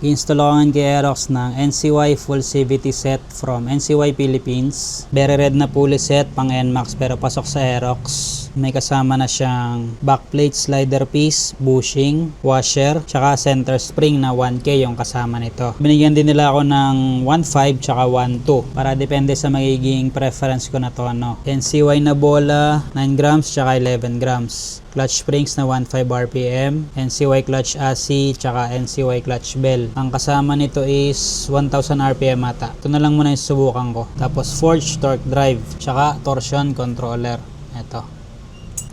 I-install ako ng kay Aerox ng NCY full CVT set from NCY Philippines. Very red na pulley set pang NMAX pero pasok sa Aerox. May kasama na siyang backplate, slider piece, bushing, washer, tsaka center spring na 1K yung kasama nito. Binigyan din nila ako ng 1.5 tsaka 1.2 para depende sa magiging preference ko na to. NCY na bola, 9 grams tsaka 11 grams. Clutch springs na 1.5 RPM, NCY clutch AC, tsaka NCY clutch bell. Ang kasama nito is 1,000 RPM ata. Ito na lang muna yung subukan ko. Tapos forged torque drive, tsaka torsion controller. Ito.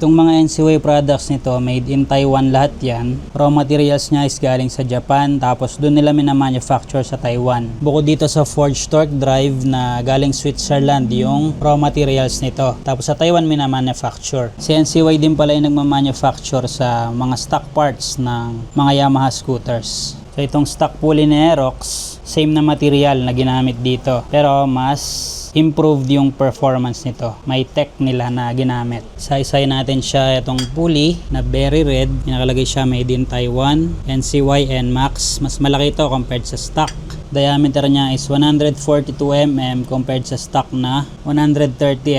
Itong mga NCY products nito, made in Taiwan lahat yan. Raw materials niya is galing sa Japan, tapos doon nila minamanufacture sa Taiwan. Bukod dito sa forged torque drive na galing Switzerland yung raw materials nito. Tapos sa Taiwan minamanufacture. Si NCY din pala yung nagmamanufacture sa mga stock parts ng mga Yamaha scooters. So itong stock pulley ni Aerox, same na material na ginamit dito. Pero mas improved yung performance nito. May tech nila na ginamit. Isa-isay natin siya itong pulley na very red. Nakalagay siya made in Taiwan, NCY NMAX. Mas malaki ito compared sa stock. Diameter niya is 142 mm compared sa stock na 130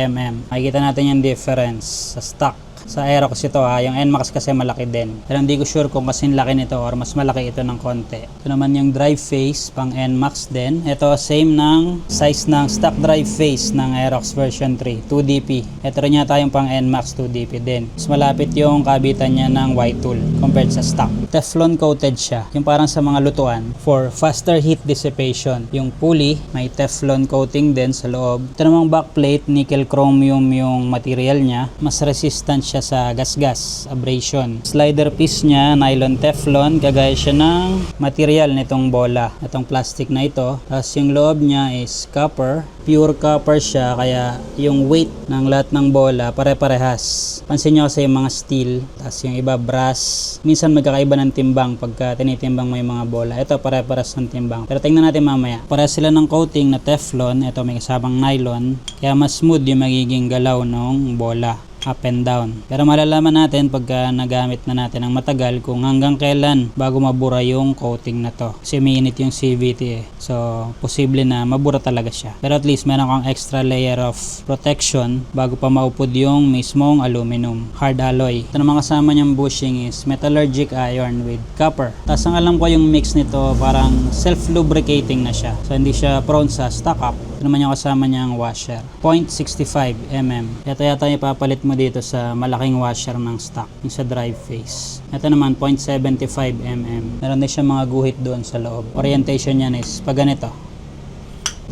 mm. Makikita natin yung difference sa stock. Sa Aerox ito yung NMAX kasi malaki din. Pero hindi ko sure kung kasing laki nito or mas malaki ito ng konti. Ito naman yung drive face pang NMAX din. Ito same ng size ng stock drive face ng Aerox version 3, 2DP. Ito rin yata yung pang NMAX 2DP din. Mas malapit yung kabitan niya ng Y-tool compared sa stock. Teflon coated siya. Yung parang sa mga lutuan for faster heat dissipation. Yung pulley may Teflon coating din sa loob. Ito namang backplate, nickel chromium yung material niya. Mas resistant siya sa gas-gas, abrasion. Slider piece niya, nylon Teflon, kagaya siya ng material nitong bola, itong plastic na ito. Tapos yung loob niya is copper, pure copper siya, kaya yung weight ng lahat ng bola pare-parehas. Pansin nyo kasi yung mga steel, tapos yung iba brass. Minsan magkakaiba ng timbang pagka tinitimbang mo yung mga bola. Ito pare-parehas ng timbang. Pero tingnan natin mamaya. Parehas sila ng coating na Teflon. Ito may kasamang nylon, kaya mas smooth yung magiging galaw ng bola, up and down. Pero malalaman natin pagka nagamit na natin ng matagal kung hanggang kailan bago mabura yung coating na to. Kasi umiinit yung CVT So, posible na mabura talaga siya. Pero at least meron kang extra layer of protection bago pa maupod yung mismong aluminum. Hard alloy. Ito naman kasama niyang bushing is metallurgic iron with copper. Tapos ang alam ko yung mix nito parang self-lubricating na siya. So, hindi siya prone sa stock up. Ito naman yung kasama niyang washer. 0.65 mm. Ito yata yung ipapalit mo dito sa malaking washer ng stock, yung sa drive face. Ito naman 0.75 mm. Meron din siya mga guhit doon sa loob. Orientation niyan is pag ganito.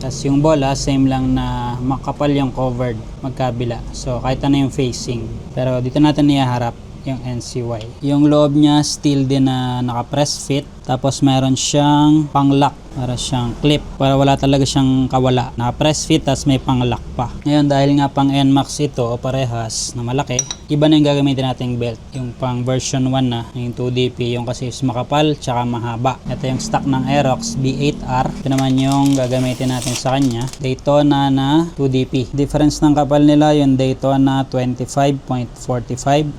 Tapos yung bola same lang na makapal yung covered magkabila. So kahit ano yung facing. Pero dito natin ihaharap yung NCY. Yung loob niya steel din na naka-press fit. Tapos meron siyang pang-lock, para siyang clip, para wala talaga siyang kawala. Naka-press fit, tapos may pang-lock pa. Ngayon, dahil nga pang NMAX ito, parehas na malaki, iba na yung gagamitin nating belt. Yung pang version 1 na, yung 2DP, yung kasi is makapal, tsaka mahaba. Ito yung stock ng Aerox B8R. Ito naman yung gagamitin natin sa kanya. Daytona na 2DP. Difference ng kapal nila, yung Daytona 25.45.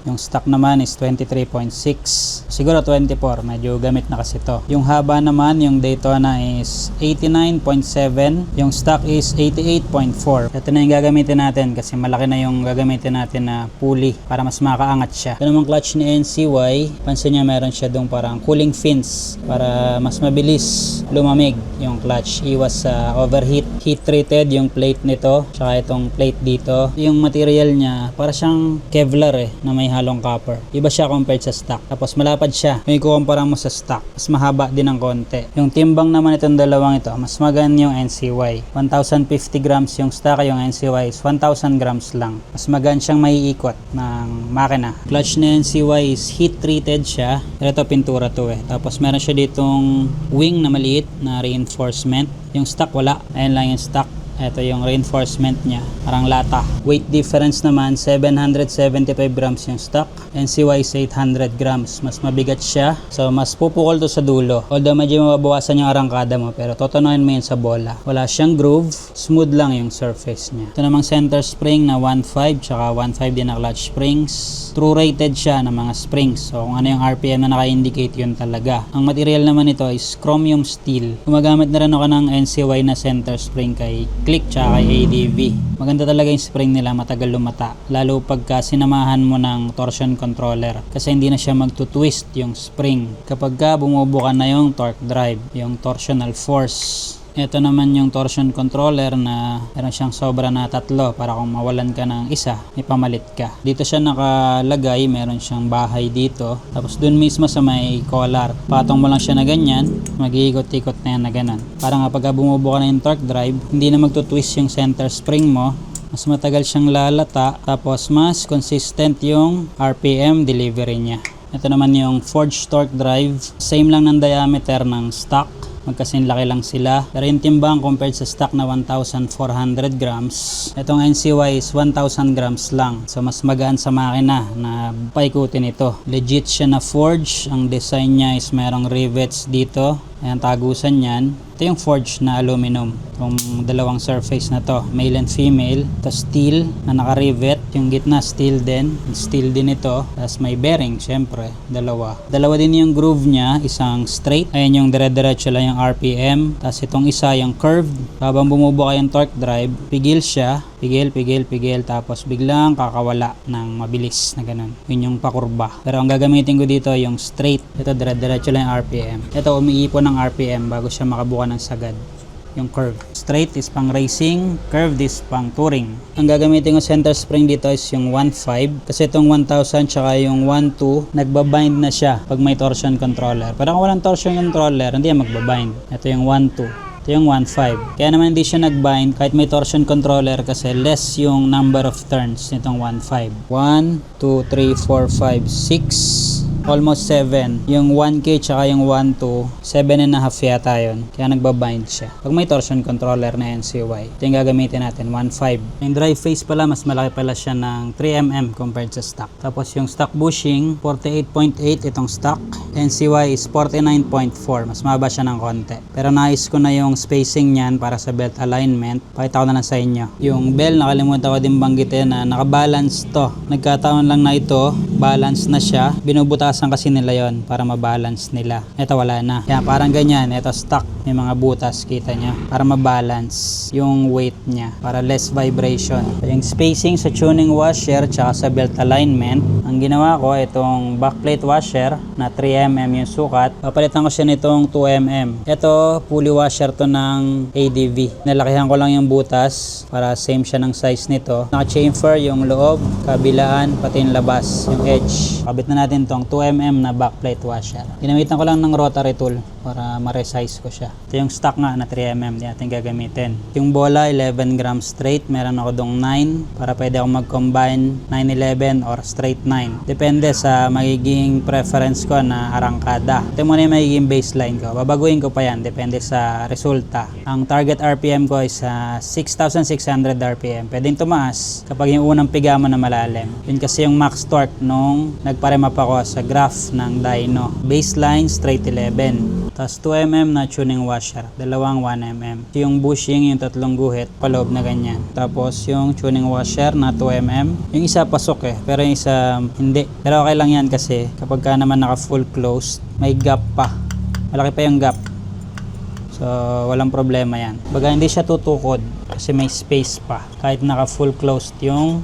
Yung stock naman is 23.6. Siguro 24, medyo gamit na kasi ito. Yung haba naman, yung Daytona is 89.7. Yung stock is 88.4. Ito na yung gagamitin natin kasi malaki na yung gagamitin natin na pulley para mas makaangat siya. Ito namang clutch ni NCY. Pansin niya meron siya dong parang cooling fins para mas mabilis lumamig yung clutch. Iwas sa overheat. Heat treated yung plate nito. Tsaka itong plate dito. Yung material niya para siyang Kevlar na may halong copper. Iba siya compared sa stock. Tapos malapad siya. May kukumpara mo sa stock. Mas mahaba din ng konti. Yung timbang naman itong dalawang ito, mas magaan yung NCY. 1,050 grams yung stock, yung NCY is 1,000 grams lang. Mas magaan siyang maiikot ng makina. Clutch ni NCY is heat treated siya. Pero ito pintura to Tapos meron siya ditong wing na maliit na reinforcement. Yung stock wala. Ayan lang yung stock. Ito yung reinforcement niya, parang lata. Weight difference naman, 775 grams yung stock. NCY is 800 grams. Mas mabigat siya. So, mas pupukol to sa dulo. Although medyo mababawasan yung arangkada mo, pero totonoin mo yun sa bola. Wala siyang groove. Smooth lang yung surface niya. Ito namang center spring na 1.5, tsaka 1.5 din na clutch springs. True rated siya ng mga springs. So, kung ano yung RPM na naka-indicate yun talaga. Ang material naman ito is chromium steel. Gumagamit na rin ako ng NCY na center spring kay Click tsaka kay ADV. Maganda talaga yung spring nila, matagal lumata. Lalo pagka sinamahan mo ng torsion controller. Kasi hindi na siya magtutwist yung spring. Kapag ka bumubuka na yung torque drive, yung torsional force. Ito naman yung torsion controller na meron siyang sobra na 3 para kung mawalan ka ng isa, ipamalit ka. Dito siya nakalagay, meron siyang bahay dito. Tapos dun mismo sa may collar, patong mo lang siya na ganyan, mag-iikot-ikot na yan na ganun. Para kapag bumubuka na yung torque drive, hindi na magtutwist yung center spring mo. Mas matagal siyang lalata, tapos mas consistent yung RPM delivery niya. Ito naman yung forged torque drive. Same lang ng diameter ng stock. Magkasing laki lang sila. Pero yung timbang compared sa stock na 1,400 grams, itong NCY is 1,000 grams lang. So mas magaan sa makina na paikutin ito. Legit siya na forge. Ang design niya is merong rivets dito. Ayan, tagusan yan. Ito yung forged na aluminum. Itong dalawang surface na to, male and female. Ito steel na naka-rivet. Yung gitna steel din. Steel din ito. Tapos may bearing, syempre. Dalawa din yung groove niya. Isang straight. Ayan yung dire-diretso lang yung RPM. Tapos itong isa yung curved. Habang bumubuka yung torque drive, pigil siya. Pigil. Tapos biglang kakawala ng mabilis na ganun. Yun yung pakurba. Pero ang gagamitin ko dito yung straight. Ito dire-diretso lang yung RPM. Ito umiipon ng RPM bago siya makabuka ng sagad. Yung curve. Straight is pang racing, curved is pang touring. Ang gagamitin ko center spring dito is yung 1.5 kasi itong 1,000 tsaka yung 1.2 nagbabind na siya pag may torsion controller. Pero kung walang torsion controller, hindi yan magbabind. Ito yung 1.2. Ito yung 1.5. Kaya naman hindi siya nagbind kahit may torsion controller kasi less yung number of turns nitong 1.5. 1, 2, 3, 4, 5, 6, almost 7. Yung 1K tsaka yung 1.2, 7.5 yata yun. Kaya nagbabind siya. Pag may torsion controller na NCY, ito yung gagamitin natin, 1.5. Yung drive face pala, mas malaki pala siya ng 3mm compared sa stock. Tapos yung stock bushing, 48.8 itong stock. NCY is 49.4. Mas mababa siya ng konti. Pero nais ko na yung spacing niyan para sa belt alignment. Pakita ko na lang sa inyo. Yung bell, nakalimutan ko din banggitin na nakabalance to. Nagkataon lang na ito, balance na siya. Binubutasan kasi nila yon para mabalance nila. Ito wala na. Kaya parang ganyan. Ito stock. May mga butas, kita nyo. Para mabalance yung weight niya. Para less vibration. Yung spacing sa tuning washer tsaka sa belt alignment. Ang ginawa ko, itong backplate washer na 3mm yung sukat. Papalitan ko siya nitong 2mm. Ito, pulley washer to ng ADV. Nalakihan ko lang yung butas para same siya ng size nito. Naka-chamfer yung loob, kabilaan, pati yung labas, yung edge. Kabit na natin tong 2mm na backplate washer. Ginamitan ko lang ng rotary tool para ma-resize ko siya. Ito yung stock nga na 3mm din natin gagamitin. Yung bola, 11 grams straight. Meron ako dong 9 para pwede ako mag-combine 9-11 or straight 9. Depende sa magiging preference ko na arangkada. Ito muna yung magiging baseline ko. Babaguhin ko pa yan. Depende sa resulta. Ang target RPM ko is 6,600 RPM. Pwedeng tumaas kapag yung unang piga mo na malalim. Yun kasi yung max torque nung nagparemap ako sa graph ng dyno. Baseline, straight 11. Tapos 2mm na tuning washer. Dalawang 1mm. Yung bushing, yung tatlong guhit, paloob na ganyan. Tapos yung tuning washer na 2mm. Yung isa pasok pero yung isa hindi. Pero okay lang yan kasi kapag ka naman naka full closed, may gap pa. Malaki pa yung gap. So, walang problema yan. Baga hindi siya tutukod kasi may space pa. Kahit naka full closed yung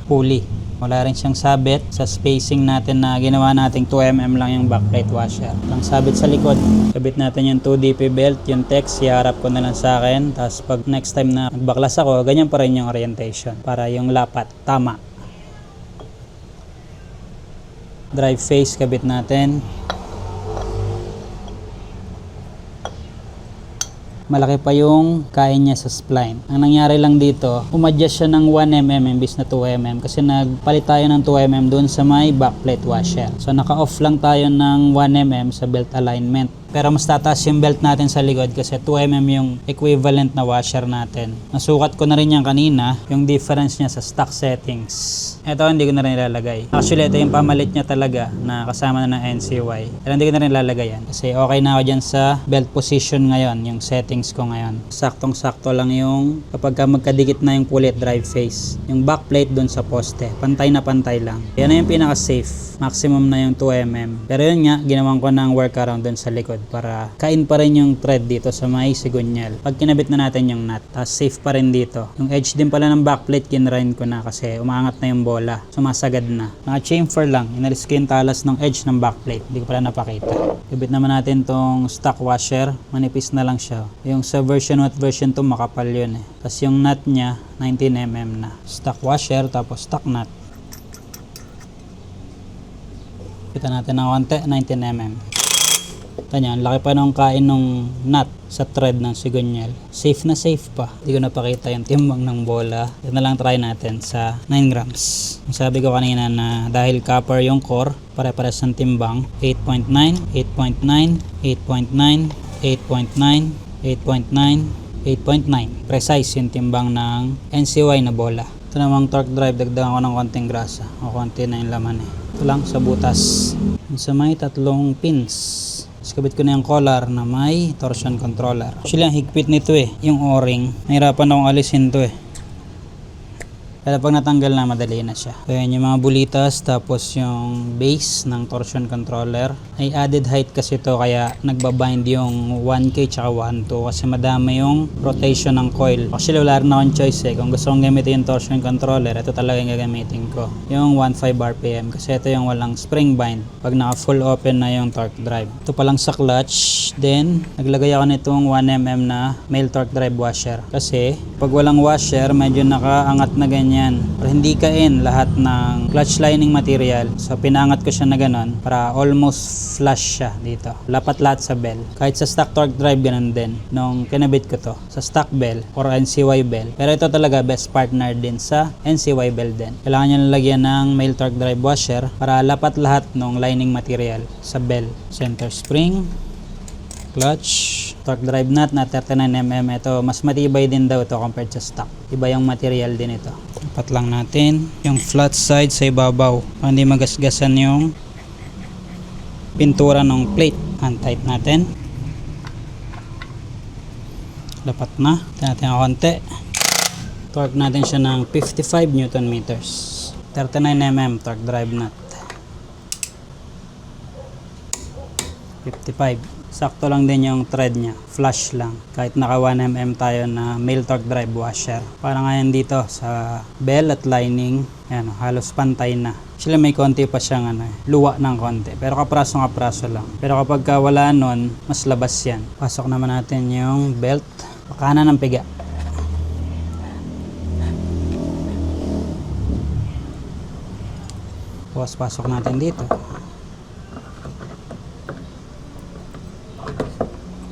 pulley. Wala rin siyang sabit sa spacing natin na ginawa nating 2mm lang yung backplate washer. Lang sabit sa likod. Kabit natin yung 2DP belt, yung text, iharap ko na lang sa akin. Tapos pag next time na nagbaklas ako, ganyan pa rin yung orientation. Para yung lapat, tama. Drive face, kabit natin. Malaki pa yung kain niya sa spline. Ang nangyari lang dito, umadjust siya ng 1mm imbis na 2mm kasi nagpalit tayo ng 2mm doon sa may backplate washer. So naka-off lang tayo ng 1mm sa belt alignment. Pero mas tataas yung belt natin sa likod kasi 2mm yung equivalent na washer natin. Nasukat ko na rin yan kanina, yung difference niya sa stock settings. Ito hindi ko na rin ilalagay. Actually ito yung pamalit niya talaga na kasama na ng NCY. Pero hindi ko na rin ilalagay yan kasi okay na ako dyan sa belt position ngayon, yung settings ko ngayon. Saktong-sakto lang yung kapag magkadikit na yung pulley at drive face. Yung backplate dun sa poste, pantay na pantay lang. Yan na yung pinaka-safe. Maximum na yung 2mm. Pero yun nga, ginawan ko ng workaround dun sa likod para kain pa rin yung thread dito sa may sigunyal. Pag kinabit na natin yung nut, tapos safe pa rin dito. Yung edge din pala ng backplate, kinrain ko na kasi umangat na yung bola. Sumasagad na. Mga chamfer lang, inalis ko yung talas ng edge ng backplate. Hindi ko pala napakita. Kabit naman natin tong stock washer. Manipis na lang siya. Yung sa version 1 at version 2, makapal yun eh. Tapos yung nut niya, 19mm na. Stock washer, tapos stock nut. Kita natin ng konti, 19mm. Ganyan, laki pa nung kain nung nut sa thread ng sigunyal. Safe na safe pa. Hindi ko napakita yung timbang ng bola. Ito na lang try natin sa 9 grams. Sabi ko kanina na dahil copper yung core, pare-pares ng timbang. 8.9, 8.9, 8.9, 8.9, 8.9, 8.9. Precise yung timbang ng NCY na bola. Ito namang torque drive, dagdagan ko ng konting grasa. O konti na yung laman eh. Ito lang sa butas. Sa may 3 pins. Kabit ko na yung collar na may torsion controller. Actually, ang higpit nito eh, yung o-ring. Nahirapan akong alisin to eh. Pero pag natanggal na, madali na siya. So yan yung mga bulitas, tapos yung base ng torsion controller. Ay added height kasi to kaya nagbabind yung 1K tsaka 1.2 kasi madami yung rotation ng coil. Actually wala rin akong choice eh. Kung gusto kong gamitin yung torsion controller, ito talaga yung gagamitin ko. Yung 1.5 RPM kasi ito yung walang spring bind. Pag naka full open na yung torque drive. Ito pa lang sa clutch. Then, naglagay ako nitong 1mm na male torque drive washer. Kasi pag walang washer, medyo nakaangat na ganyan. Pero hindi kain lahat ng clutch lining material. So pinangat ko siya na ganon para almost flush siya dito. Lapat lahat sa bell. Kahit sa stock torque drive ganon din. Nung kinabit ko to sa stock bell or NCY bell. Pero ito talaga best partner din sa NCY bell din. Kailangan nyo lalagyan ng male torque drive washer para lapat lahat ng lining material sa bell. Center spring, clutch, torque drive nut na 39mm. Ito mas matibay din daw ito compared sa stock. Iba yung material din ito. Dapat lang natin yung flat side sa ibabaw para hindi magasgasan yung pintura ng plate. Hand-tight natin. Dapat na. Ito natin ang konti. Torque natin siya ng 55 Newton meters. 39mm torque drive nut. 55. Sakto lang din yung thread niya. Flush lang. Kahit naka 1mm tayo na male torque drive washer. Para ngayon dito sa bell at lining, yan, halos pantay na. Actually may konti pa siyang luwa ng konti. Pero kapraso lang. Pero kapag wala nun, mas labas yan. Pasok naman natin yung belt. Pakanan ng piga. Tapos pasok natin dito.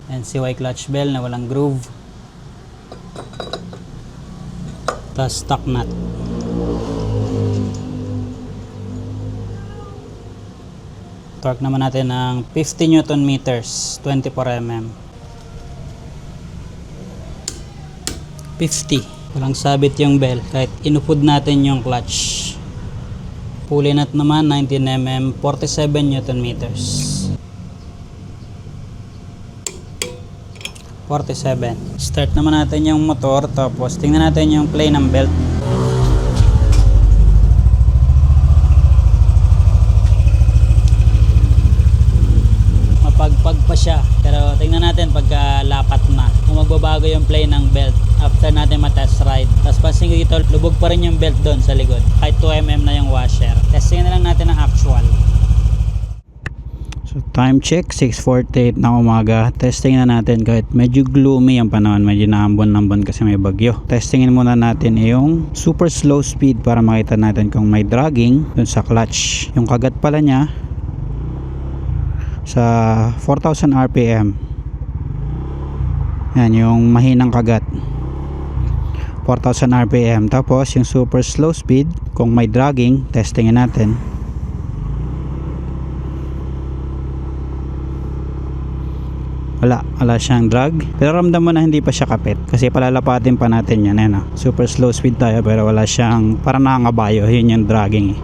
NCY clutch bell na walang groove. Tapos stock nut. Torque naman natin ng 50 Newton meters, 24mm. 50. Walang sabit yung bell kahit inupod natin yung clutch. Pulley nut naman 19mm, 47 Newton meters. 47. Start naman natin yung motor, tapos tingnan natin yung play ng belt. Mapagpag pa siya, pero tingnan natin pagka lapat na kung magbabago yung play ng belt after natin matest ride. Tapos pansin ko dito, lubog pa rin yung belt doon sa likod kahit 2mm na yung washer. Testing na lang natin ang actual. So time check, 6:48 ng umaga. Testing na natin kahit medyo gloomy ang panahon, medyo naambon-ambon kasi may bagyo. Testingin muna natin yung super slow speed para makita natin kung may dragging dun sa clutch. Yung kagat pala niya sa 4,000 RPM. Yan yung mahinang kagat. 4,000 RPM. Tapos yung super slow speed, kung may dragging, testingin natin. Wala siyang drag. Pero ramdam mo na hindi pa siya kapit kasi palalapatin pa natin yan. Ayan, super slow speed tayo pero wala siyang parang nangangabayo. Yun yung dragging eh.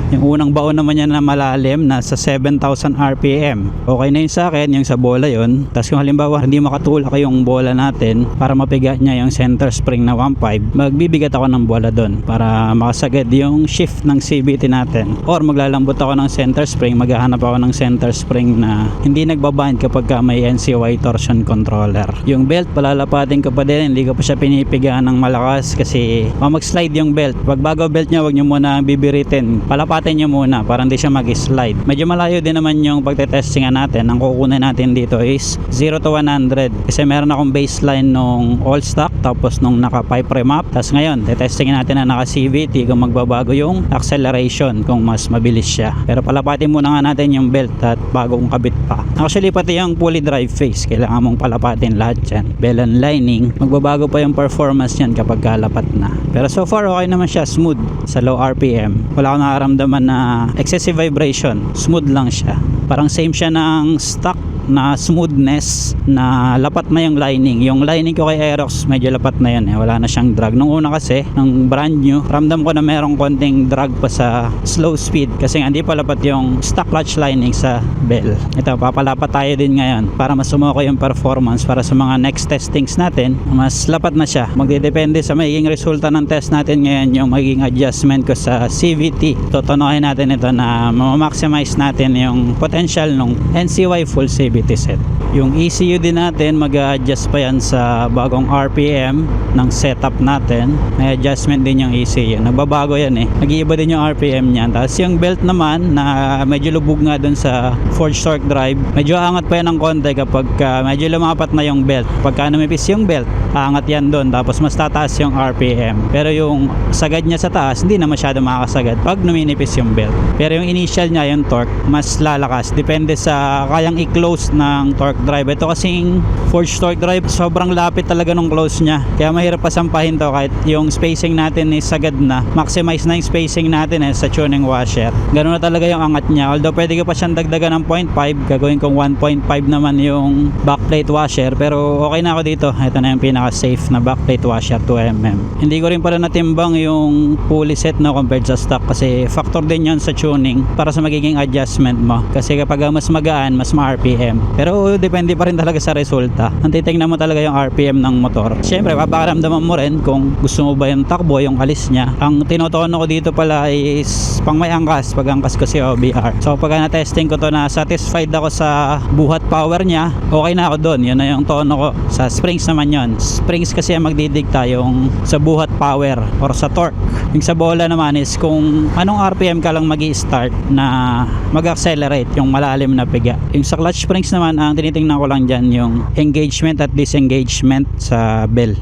Yung unang baon naman niya na malalim, nasa 7,000 RPM. Okay na yun sa akin, yung sa bola yun. Tapos kung halimbawa hindi makatulak yung bola natin para mapiga niya yung center spring na 1.5, magbibigat ako ng bola doon para makasagad yung shift ng CVT natin. Or maglalambot ako ng center spring, maghahanap ako ng center spring na hindi nagbabind kapag may NCY torsion controller. Yung belt, palalapatin ko pa din, hindi ko pa siya pinipiga ng malakas kasi mag-slide yung belt. Pag bago belt niya, wag niyo muna bibiritin. Palapatin nyo muna para hindi siya mag-slide. Medyo malayo din naman yung pagtetestingan natin. Ang kukunin natin dito is 0 to 100 kasi meron akong baseline nung all stock tapos nung naka pipe remap. Tapos ngayon tetestingin natin na naka CVT kung magbabago yung acceleration, kung mas mabilis siya. Pero palapatin muna nga natin yung belt at bagong kabit pa. Actually pati yung pulley drive face kailangan mong palapatin lahat yan. Bell and lining, magbabago pa yung performance yan kapag kalapat na. Pero so far okay naman siya, smooth sa low RPM. Wala akong nakaramdaman na excessive vibration, smooth lang siya. Parang same siya ng stock na smoothness na lapat na yung lining. Yung lining ko kay Aerox medyo lapat na yun eh. Wala na siyang drag. Nung una kasi, nung brand new, ramdam ko na merong konting drag pa sa slow speed kasi nga hindi pa lapat yung stock clutch lining sa Bell. Ito, papalapat tayo din ngayon para mas sumoko yung performance para sa mga next testings natin. Mas lapat na siya. Magdidepende sa magiging resulta ng test natin ngayon yung magiging adjustment ko sa CVT. Tutunukin natin ito na ma-maximize natin yung potential ng NCY full CVT set. Yung ECU din natin mag-a-adjust pa yan sa bagong RPM ng setup natin. May adjustment din yung ECU. Nagbabago yan eh. Nag-iiba din yung RPM niyan. Tapos yung belt naman na medyo lubog nga dun sa forged torque drive. Medyo angat pa yan ng konti kapag medyo lumapat na yung belt. Pagka numipis yung belt, angat yan dun. Tapos mas tataas yung RPM. Pero yung sagad niya sa taas, hindi na masyado makakasagad pag numinipis yung belt. Pero yung initial niya, yung torque, mas lalakas. Depende sa kayang i-close ng torque drive. Ito kasing forged torque drive, sobrang lapit talaga nung close niya. Kaya mahirap pa sampahin to kahit yung spacing natin is sagad na. Maximize na yung spacing natin sa tuning washer. Ganun na talaga yung angat niya. Although pwede ko pa siyang dagdagan ng 0.5. Gagawin kong 1.5 naman yung backplate washer. Pero okay na ako dito. Ito na yung pinaka-safe na backplate washer 2mm. Hindi ko rin pala natimbang yung pulley set na compared sa stock kasi factor din yun sa tuning para sa magiging adjustment mo. Kasi kapag mas magaan, mas ma-RPM. Pero depende pa rin talaga sa resulta. Ang titignan mo talaga yung RPM ng motor. Siyempre, paparamdaman mo rin kung gusto mo ba yung takbo, yung alis niya. Ang tinotono ko dito pala is pang may angkas, pag angkas ko si OBR. So pag na-testing ko to na satisfied ako sa buhat power niya, okay na ako doon. Yun na yung tono ko. Sa springs naman yun. Springs kasi ang magdidikta yung sa buhat power or sa torque. Yung sa bola naman is kung anong RPM ka lang magi-start na mag-accelerate yung malalim na piga. Yung sa clutch springs naman, ang tinitingnan ko lang dyan yung engagement at disengagement sa bell.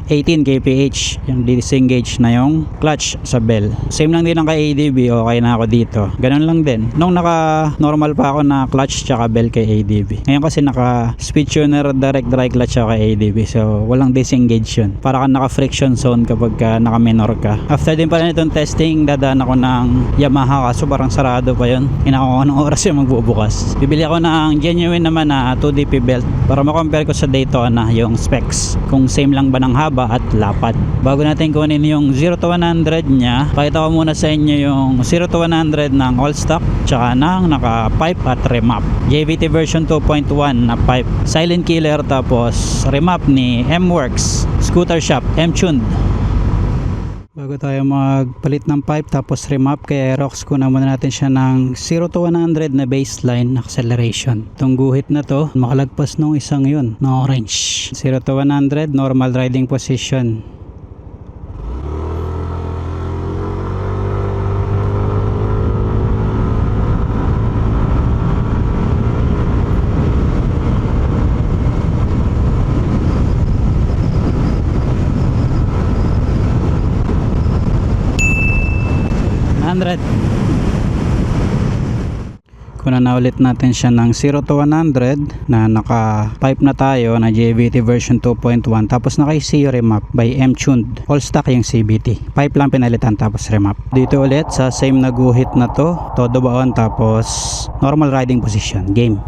18 kph yung disengage na yung clutch sa bell. Same lang din ang kay ADB, okay na ako dito. Ganun lang din. Nung naka normal pa ako na clutch tsaka bell kay ADB. Ngayon kasi naka speed tuner direct dry clutch ako kay ADB. So walang disengage yun. Para kang naka friction zone kapag naka minor ka. After din pala nitong testing, dadaan ako ng Yamaha kaso parang sarado pa yun. Inako ko ng oras yung magbubukas. Bibili ako ng genuine naman na 2DP belt para ma-compare ko sa Daytona yung specs. Kung same lang ba ng haba at lapad. Bago natin kunin yung 0 to 100 nya, pakita ko muna sa inyo yung 0 to 100 ng all stock tsaka ng naka pipe at remap. JVT version 2.1 na pipe. Silent killer tapos remap ni M-Works Scooter Shop M-Tuned. Bago tayo magpalit ng pipe tapos remap kay Aerox, kunan muna natin siya ng 0 to 100 na baseline acceleration. Itong guhit na to, makalagpas nung isang yun na orange. 0 to 100 normal riding position. Kunan na ulit natin siya ng 0 to 100 na naka pipe na tayo na JVT version 2.1, tapos naka ECU remap by M-Tuned. All stock yung CVT. Pipe lang pinalitan tapos remap. Dito ulit sa same na guhit na to, todo baon tapos normal riding position. Game.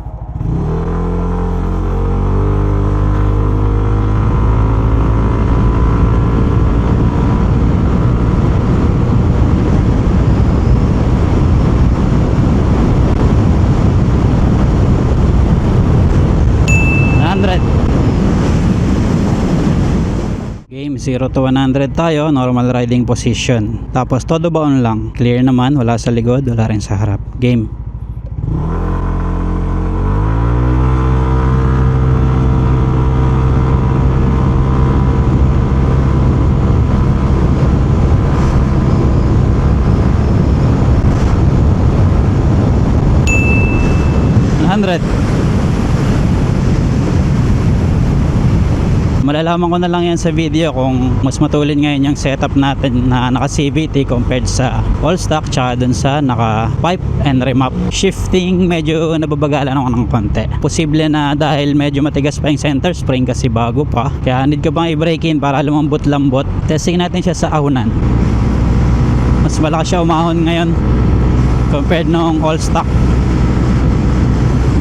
Game 0 to 100 tayo, normal riding position. Tapos todo baon lang. Clear naman, wala sa likod, wala rin sa harap. Game. Malalaman ko na lang yan sa video kung mas matulin ngayon yung setup natin na naka CVT compared sa all stock tsaka dun sa naka pipe and remap. Shifting medyo nababagalan ako ng konti. Posible na dahil medyo matigas pa yung center spring kasi bago pa, kaya need ko bang i-break in para lumambot-lambot. Testing natin siya sa ahonan. Mas malakas siya umahon ngayon compared noong all stock.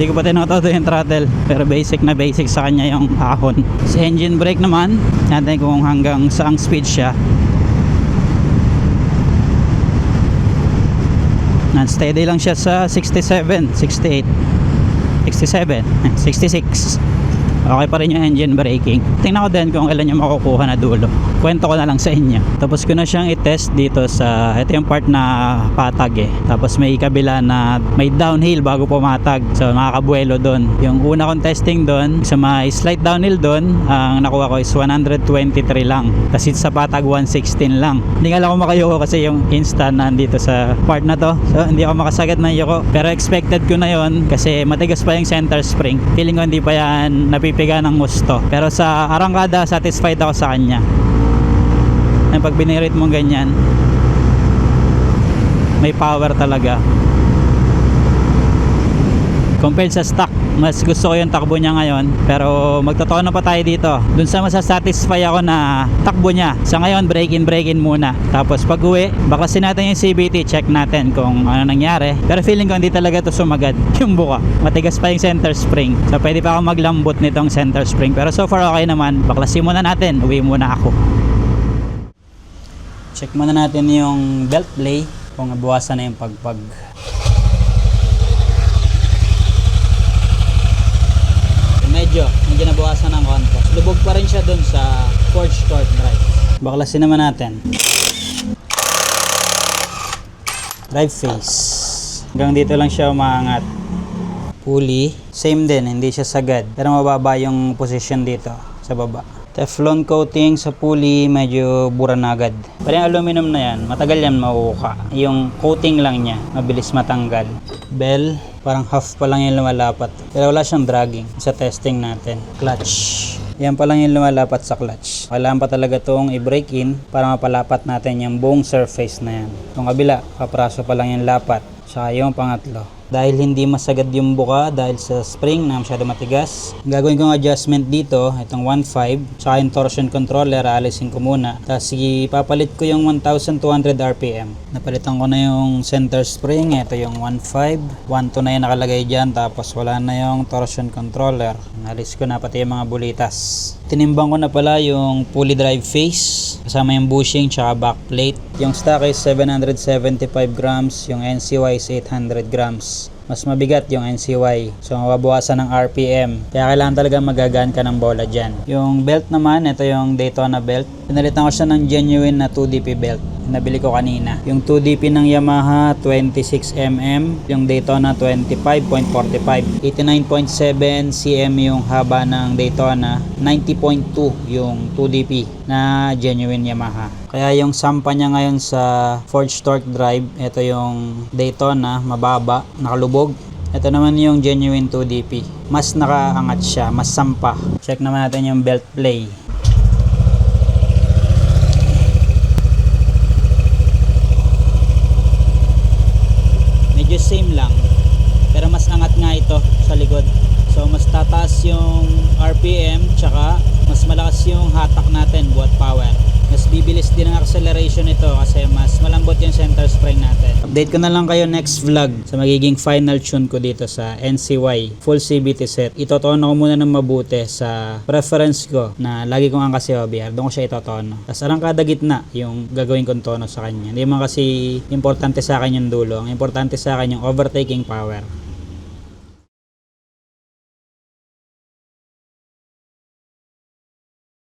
Hindi ko pa tinotodo yung throttle, pero basic na basic sa kanya yung ahon. Sa engine brake naman, natin kung hanggang saang speed siya. Steady lang siya sa 67, 68, 67, 66. Okay pa rin yung engine braking. Tingnan ko din kung ilan yung makukuha na dulo. Kwento ko na lang sa inyo. Tapos ko na siyang i-test dito sa, ito yung part na patag eh. Tapos may kabila na may downhill bago pumatag. So makakabuelo doon. Yung una kong testing doon, sa may slight downhill doon, ang nakuha ko is 123 lang. Kasi sa patag 116 lang. Hindi nga lang ako makayoko kasi yung insta nandito sa part na to. So hindi ako makasagat ng yoko. Pero expected ko na yon kasi matigas pa yung center spring. Feeling ko hindi pa yan napipiga ng gusto. Pero sa arangkada, satisfied ako sa kanya. Pag binirit mo ganyan, may power talaga. Compared sa stock, mas gusto ko yung takbo niya ngayon. Pero magtotoo na pa tayo dito. Dun sa masasatisfy ako na takbo niya. Sa ngayon, break in muna. Tapos pag uwi, baklasin natin yung CVT, check natin kung ano nangyari. Pero feeling ko hindi talaga to sumagad yung buka. Matigas pa yung center spring. So pwede pa ako maglambot nitong center spring. Pero so far okay naman. Baklasin muna natin. Uwi muna ako. Check muna natin yung belt play kung nabawasan na yung pagpag. Medyo nabawasan ng konti. Lubog pa rin siya dun sa forged torque drive. Baklasin naman natin. Drive face. Hanggang dito lang siya umaangat. Pulley, same din, hindi siya sagad. Pero mababa yung position dito sa baba. Teflon coating sa pulley, medyo bura na agad. Pero yung aluminum na yan, matagal yan mauuka. Yung coating lang niya, mabilis matanggal. Bell, parang half pa lang yung lumalapat. Pero wala siyang dragging sa testing natin. Clutch. Yan pa lang yung lumalapat sa clutch. Kailangan pa talaga itong i-break in para mapalapat natin yung buong surface na yan. Itong kabila, kapraso pa lang yung lapat. Saka yung pangatlo. Dahil hindi masagad yung buka dahil sa spring na masyado matigas, gagawin kong adjustment dito, itong 1.5, saka yung torsion controller, aalisin ko muna. Tapos ipapalit ko yung 1200 RPM. Napalitan ko na yung center spring, ito yung 1.5, 1.2 na yung nakalagay dyan, tapos wala na yung torsion controller. Alis ko na pati yung mga bulitas. Tinimbang ko na pala yung pulley drive face, kasama yung bushing tsaka backplate. Yung stock is 775 grams, yung NCY is 800 grams. Mas mabigat yung NCY, so mababawasan ng RPM. Kaya kailangan talaga magagaan ka ng bola dyan. Yung belt naman, ito yung Daytona belt. Pinalitan ko siya ng genuine na 2DP belt. Nabili ko kanina. Yung 2DP ng Yamaha 26mm, yung Daytona 25.45, 89.7 cm yung haba ng Daytona, 90.2 yung 2DP na genuine Yamaha. Kaya yung sampa niya ngayon sa forged torque drive, ito yung Daytona, mababa, nakalubog. Ito naman yung genuine 2DP. Mas nakaangat siya, mas sampa. Check naman natin yung belt play. Medyo same lang. Pero mas angat nga ito sa likod. So mas tataas yung RPM, tsaka mas malakas yung hatak natin buhat power. Mas bibilis din ang acceleration nito kasi mas malambot yung center spring natin. Update ko na lang kayo next vlog sa magiging final tune ko dito sa NCY full CVT set. Itotono ko muna ng mabuti sa preference ko na lagi kong ang kasi OBR. Doon ko siya itotono. Tapos arangkada gitna yung gagawin kong tono sa kanya. Hindi man kasi importante sa akin yung dulo. Ang importante sa akin yung overtaking power.